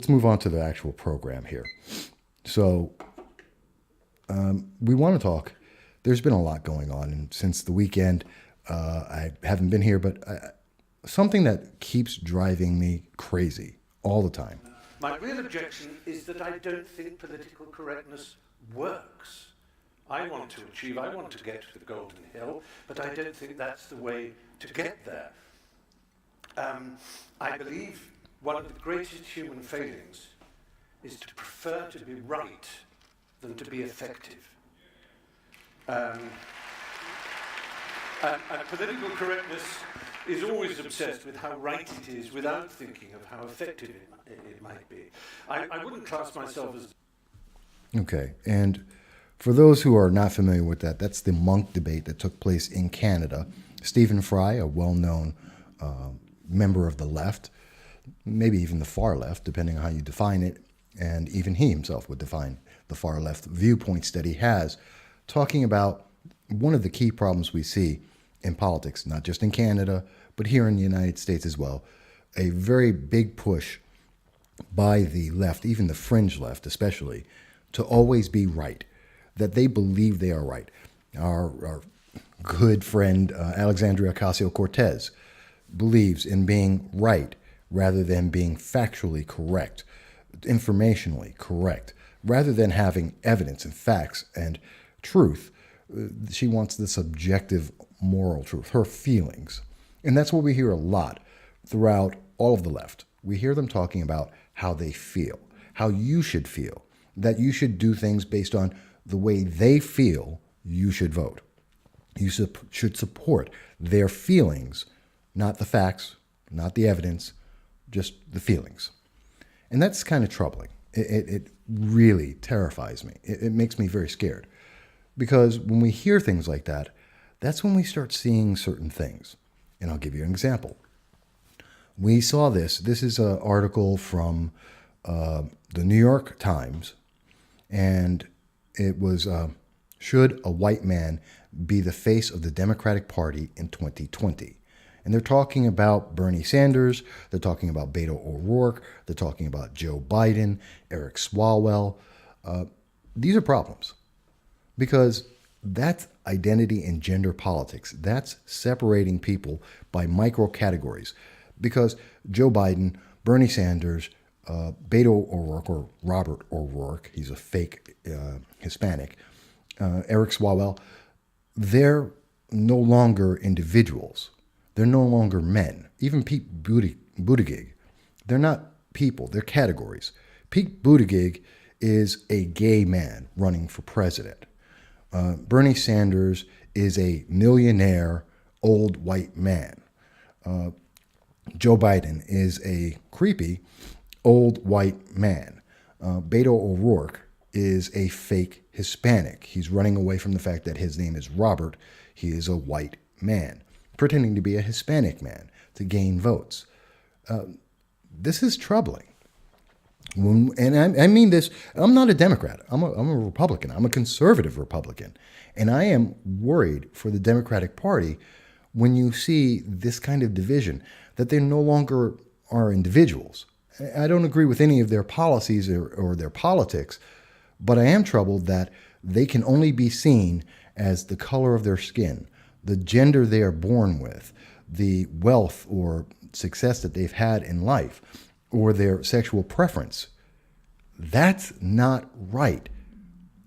let's move on to the actual program here. So we want to talk. There's been a lot going on, and since the weekend, I haven't been here, but something that keeps driving me crazy all the time. My real objection is that I don't think political correctness works. I want to get to the Golden Hill, but I don't think that's the way to get there. I believe one of the greatest human failings is to prefer to be right than to be effective. And political correctness is always obsessed with how right it is without thinking of how effective it might be. I wouldn't class myself as... Okay, and for those who are not familiar with that, that's the monk debate that took place in Canada. Stephen Fry, a well-known member of the left, maybe even the far left, depending on how you define it, and even he himself would define the far left viewpoints that he has, talking about one of the key problems we see in politics, not just in Canada, but here in the United States as well. A very big push by the left, even the fringe left especially, to always be right, that they believe they are right. Our good friend Alexandria Ocasio-Cortez believes in being right rather than being factually correct, informationally correct, rather than having evidence and facts and truth. She wants the subjective moral truth, her feelings. And that's what we hear a lot throughout all of the left. We hear them talking about how they feel, how you should feel, that you should do things based on the way they feel you should vote. You should support their feelings, not the facts, not the evidence, just the feelings. And that's kind of troubling. It really terrifies me. It makes me very scared. Because when we hear things like that, that's when we start seeing certain things. And I'll give you an example. We saw this. This is an article from the New York Times. And it was, should a white man be the face of the Democratic Party in 2020? And they're talking about Bernie Sanders. They're talking about Beto O'Rourke. They're talking about Joe Biden, Eric Swalwell. These are problems. Because that's identity and gender politics. That's separating people by micro categories. Because Joe Biden, Bernie Sanders, Beto O'Rourke, or Robert O'Rourke, he's a fake Hispanic, Eric Swalwell, they're no longer individuals. They're no longer men. Even Pete Buttigieg, they're not people, they're categories. Pete Buttigieg is a gay man running for president. Bernie Sanders is a millionaire old white man. Joe Biden is a creepy old white man. Beto O'Rourke is a fake Hispanic. He's running away from the fact that his name is Robert. He is a white man, pretending to be a Hispanic man to gain votes. This is troubling. And I mean this, I'm not a Democrat. I'm a Republican. I'm a conservative Republican. And I am worried for the Democratic Party when you see this kind of division, that they no longer are individuals. I don't agree with any of their policies or their politics, but I am troubled that they can only be seen as the color of their skin, the gender they are born with, the wealth or success that they've had in life, or their sexual preference. That's not right.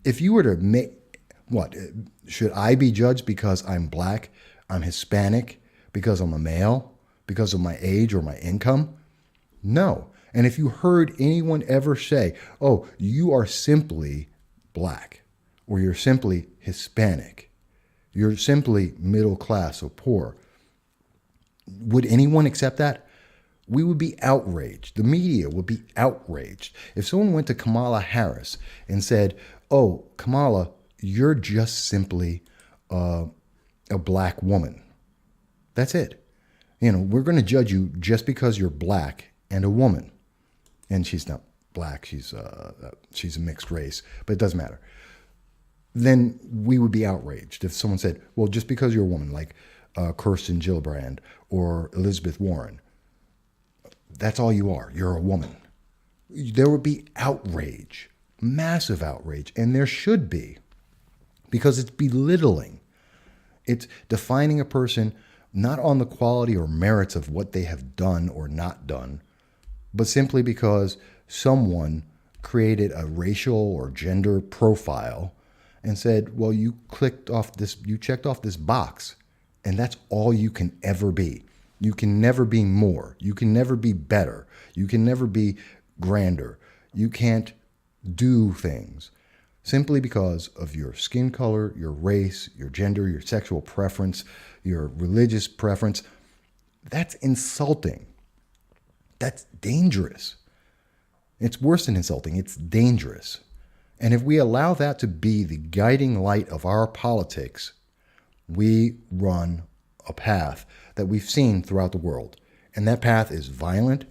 If you were to make, what, should I be judged because I'm black, I'm Hispanic, because I'm a male, because of my age or my income? No. And if you heard anyone ever say, oh, you are simply black, or you're simply Hispanic, you're simply middle class or poor, would anyone accept that? We would be outraged. The media would be outraged. If someone went to Kamala Harris and said, oh, Kamala, you're just simply a black woman. That's it. You know, we're going to judge you just because you're black and a woman. And she's not black. She's a mixed race, but it doesn't matter. Then we would be outraged if someone said, well, just because you're a woman, like Kirsten Gillibrand or Elizabeth Warren, that's all you are. You're a woman. there would be outrage, massive outrage, and there should be, because it's belittling. It's defining a person not on the quality or merits of what they have done or not done, but simply because someone created a racial or gender profile and said, well, you checked off this box, and that's all you can ever be. You can never be more. You can never be better. You can never be grander. You can't do things simply because of your skin color, your race, your gender, your sexual preference, your religious preference. That's insulting. That's dangerous. It's worse than insulting. It's dangerous. And if we allow that to be the guiding light of our politics, we run a path that we've seen throughout the world. And that path is violent,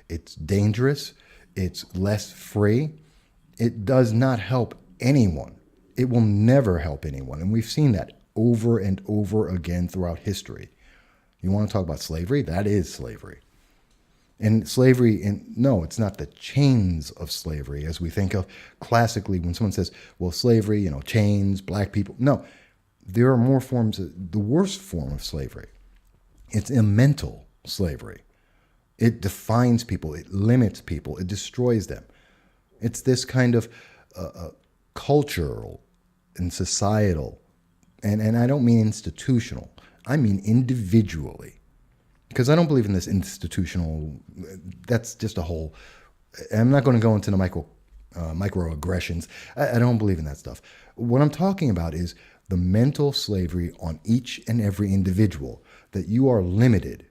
it's dangerous, it's less free. It does not help anyone. It will never help anyone. And we've seen that over and over again throughout history. You want to talk about slavery? That is slavery. And slavery, no, it's not the chains of slavery as we think of classically when someone says, well, slavery, chains, black people. No, there are more forms, the worst form of slavery. It's a mental slavery. It defines people, it limits people, it destroys them. It's this kind of cultural and societal, and I don't mean institutional, I mean individually. Because I don't believe in this institutional, that's just a whole, I'm not going to go into the microaggressions. I don't believe in that stuff. What I'm talking about is the mental slavery on each and every individual, that you are limited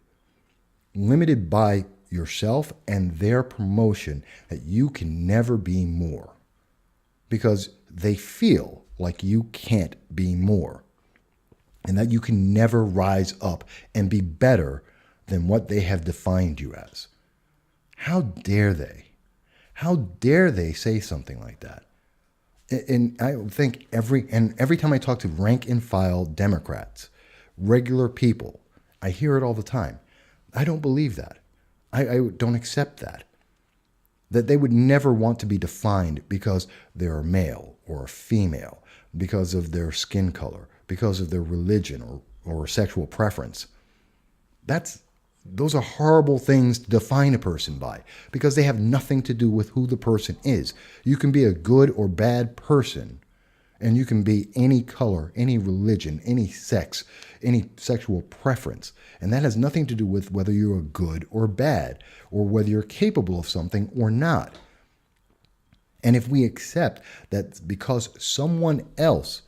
by yourself and their promotion, that you can never be more because they feel like you can't be more and that you can never rise up and be better than what they have defined you as. How dare they? How dare they say something like that? And I think every time I talk to rank and file Democrats, regular people, I hear it all the time. I don't believe that. I don't accept that. That they would never want to be defined because they're a male or a female, because of their skin color, because of their religion or sexual preference. Those are horrible things to define a person by because they have nothing to do with who the person is. You can be a good or bad person, and you can be any color, any religion, any sex, any sexual preference. And that has nothing to do with whether you're good or bad, or whether you're capable of something or not. And if we accept that because someone else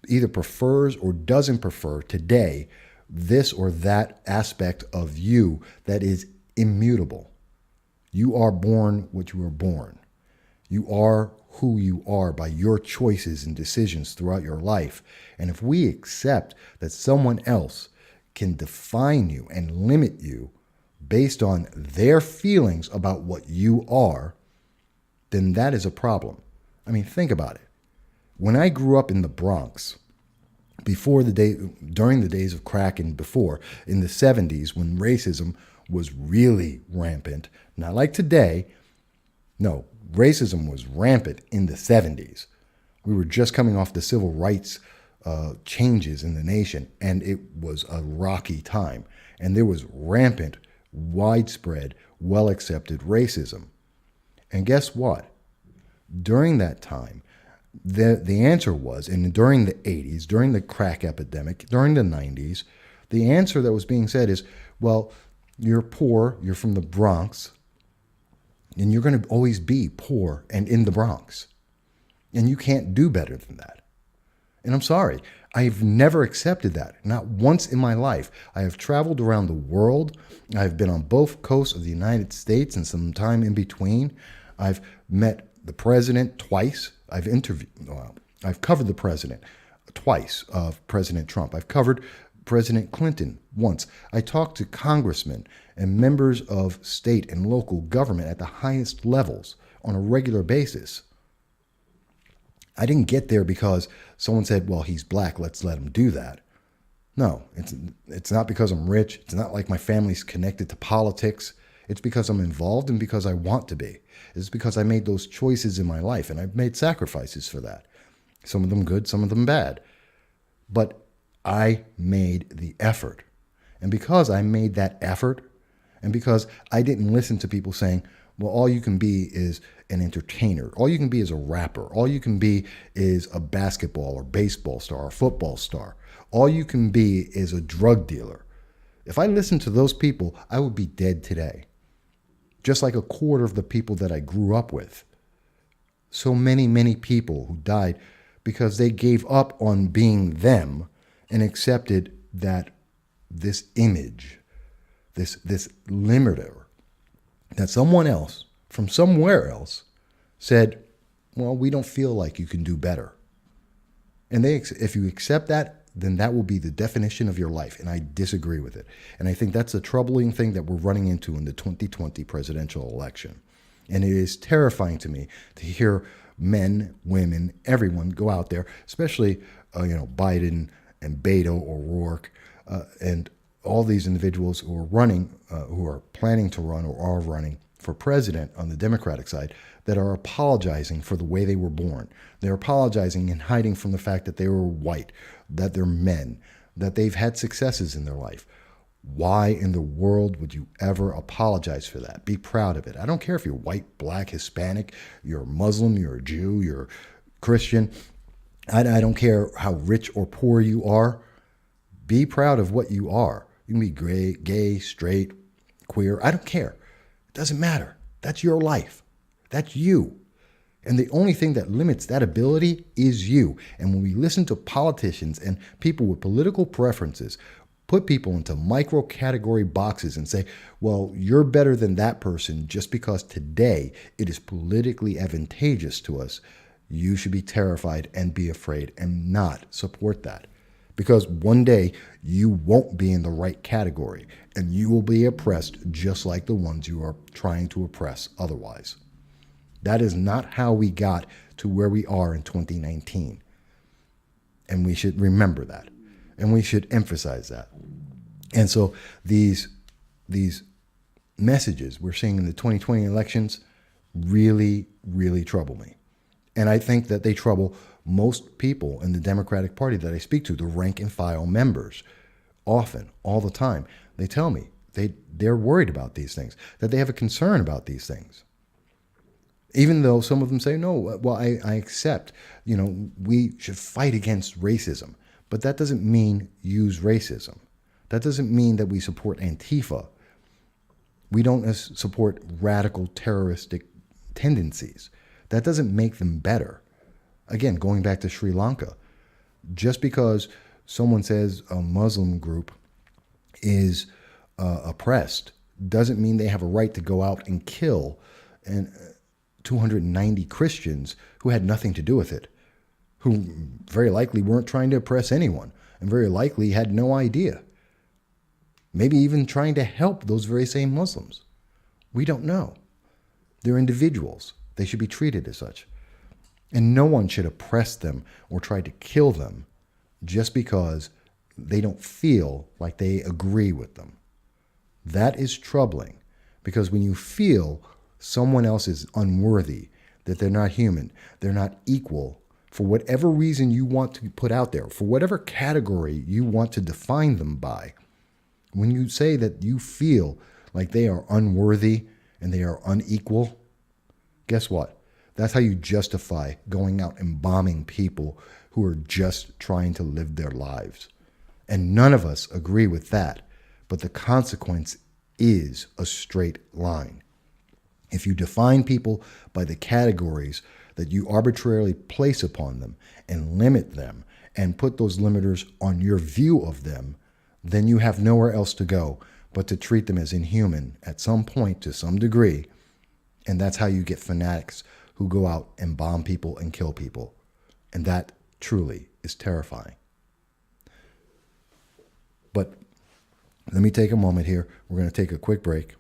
either prefers or doesn't prefer today this or that aspect of you that is immutable. You are born what you are born. You are who you are by your choices and decisions throughout your life. And if we accept that someone else can define you and limit you based on their feelings about what you are, then that is a problem. I mean, think about it. When I grew up in the Bronx, during the days of crack and before, in the 70s, when racism was really rampant, not like today. No, racism was rampant in the 70s. We were just coming off the civil rights changes in the nation, and it was a rocky time. And there was rampant, widespread, well-accepted racism. And guess what? During that time, the answer was, and during the 80s, during the crack epidemic, during the 90s, the answer that was being said is, well, you're poor, you're from the Bronx, and you're going to always be poor and in the Bronx. And you can't do better than that. And I'm sorry, I've never accepted that, not once in my life. I have traveled around the world. I've been on both coasts of the United States and some time in between. I've met the president twice. I've covered the president twice of President Trump. I've covered President Clinton once. I talked to congressmen and members of state and local government at the highest levels on a regular basis. I didn't get there because someone said, well, he's black, let's let him do that. No, it's not because I'm rich. It's not like my family's connected to politics. It's because I'm involved and because I want to be. It's because I made those choices in my life, and I've made sacrifices for that. Some of them good, some of them bad. But I made the effort. And because I made that effort, and because I didn't listen to people saying, well, all you can be is an entertainer. All you can be is a rapper. All you can be is a basketball or baseball star or football star. All you can be is a drug dealer. If I listened to those people, I would be dead today. Just like a quarter of the people that I grew up with. So many, many people who died because they gave up on being them and accepted that this image, this limiter, that someone else from somewhere else said, well, we don't feel like you can do better. And if you accept that, then that will be the definition of your life. And I disagree with it. And I think that's a troubling thing that we're running into in the 2020 presidential election. And it is terrifying to me to hear men, women, everyone go out there, especially Biden and Beto or Rourke and all these individuals who are running, who are planning to run or are running for president on the Democratic side, that are apologizing for the way they were born. They're apologizing and hiding from the fact that they were white, that they're men, that they've had successes in their life. Why in the world would you ever apologize for that? Be proud of it. I don't care if you're white, black, Hispanic, you're a Muslim, you're a Jew, you're Christian. I don't care how rich or poor you are. Be proud of what you are. You can be gay, straight, queer. I don't care. It doesn't matter. That's your life. That's you. And the only thing that limits that ability is you. And when we listen to politicians and people with political preferences put people into micro category boxes and say, well, you're better than that person just because today it is politically advantageous to us, you should be terrified and be afraid and not support that. Because one day you won't be in the right category and you will be oppressed just like the ones you are trying to oppress otherwise. That is not how we got to where we are in 2019. And we should remember that. And we should emphasize that. And so these messages we're seeing in the 2020 elections really, really trouble me. And I think that they trouble most people in the Democratic Party that I speak to, the rank and file members, often, all the time. They tell me they're worried about these things, that they have a concern about these things. Even though some of them say, no, well, I accept, we should fight against racism. But that doesn't mean use racism. That doesn't mean that we support Antifa. We don't support radical terroristic tendencies. That doesn't make them better. Again, going back to Sri Lanka, just because someone says a Muslim group is oppressed doesn't mean they have a right to go out and kill 290 Christians who had nothing to do with it, who very likely weren't trying to oppress anyone and very likely had no idea. Maybe even trying to help those very same Muslims. We don't know. They're individuals. They should be treated as such. And no one should oppress them or try to kill them just because they don't feel like they agree with them. That is troubling, because when you feel someone else is unworthy, that they're not human, they're not equal, for whatever reason you want to put out there, for whatever category you want to define them by, when you say that you feel like they are unworthy and they are unequal, guess what? That's how you justify going out and bombing people who are just trying to live their lives. And none of us agree with that, but the consequence is a straight line. If you define people by the categories that you arbitrarily place upon them and limit them and put those limiters on your view of them, then you have nowhere else to go but to treat them as inhuman at some point to some degree. And that's how you get fanatics who go out and bomb people and kill people. And that truly is terrifying. But let me take a moment here. We're going to take a quick break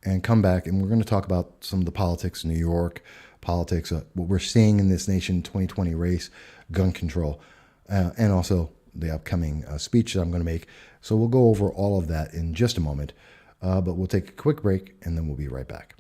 and come back, and we're going to talk about some of the politics in New York, politics, what we're seeing in this nation 2020 race, gun control, and also the upcoming speech that I'm going to make. So we'll go over all of that in just a moment. But we'll take a quick break and then we'll be right back.